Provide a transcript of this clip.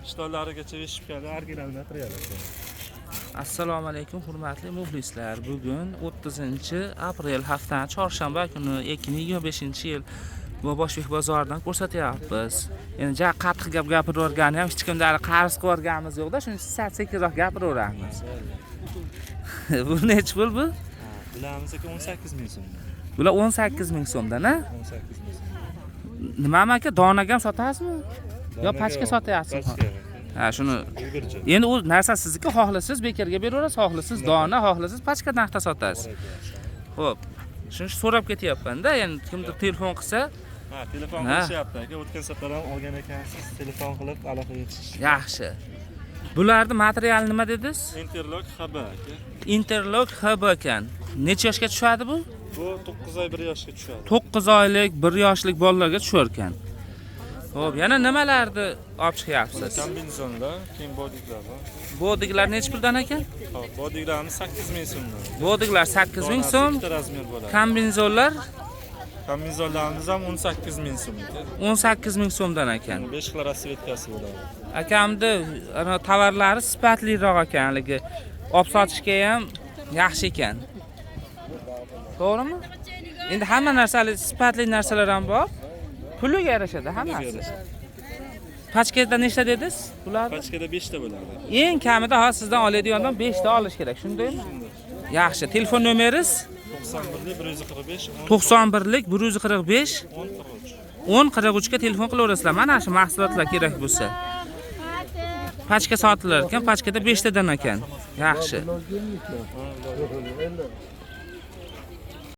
Shitollarigacha eshib keldi, original material. Assalomu alaykum hurmatli muxlislar. Bugun 30-aprel haftaning chorshanba kuni 2025-yil Boboshbek bozoridan ko'rsatyapmiz. Endi ja qattiq gap gapiravergani ham hech kimdan qarz qilganimiz yo'q-da, shuning uchun sekinroq gapiraveramiz. Bu nech pul bu? Bularimizniki 18 ming so'm. Bular 18 ming so'mdan-a? 18 ming so'm. Nima aka, donaga ham sotasizmi? Yo pachka sotyapsizmi? Ha, shuni. Endi u narsa sizniki, xohlasiz bekarga beraverasiz, xohlasiz dona, xohlasiz pachka narxda sotasiz. Xo'p. Shuni so'rab ketyapman-da, endi kimdir telefon qilsa, ha, telefon qilishyapti aka. O'tgan safar ham olgan ekansiz, telefon qilib aloqaga chiqish. Yaxshi. Bularni materiali nima dedingiz? Interlock HB aka. Interlock HB ekan. Necha yoshga tushadi bu? Bu 9 oy 1 yoshga tushadi. 9 oylik, 1 yoshlik bolalarga tushar ekan. Xo'p, yana nimalarni olib chiqyapsiz? Kombinezonlar, keyin bodiglar bor. Bodiglar necha puldan ekan? Xo'p, bodiglarimiz 8 ming so'mdan. Bodiglar 8 ming so'm. Bitta razmer bo'ladi. Kombinezonlar Kombinezonlarimiz ham 18 ming so'm ekan. 18 ming so'mdan ekan. 5 xil rasvetkasi bo'ladi. Akamni ana tovarlari sifatliroq ekanligi, olib sotishga ham yaxshi ekan. To'g'rimi? Endi hamma narsalar sifatli narsalar ham bor. Puliga yarashadi hammasi. Pachkada nechta dedingiz? Bular Pachkada 5 ta bo'ladi. eng kamida hozir sizdan oladigandan 5 ta olish kerak, shundaymi? Yaxshi. Telefon nomeringiz? 91 145 91lik 145 1043 ga telefon qilaverasizlar. Mana shu mahsulotlar kerak bo'lsa. Pachka sotilar ekan, pachkada 5 tadan ekan. Yaxshi.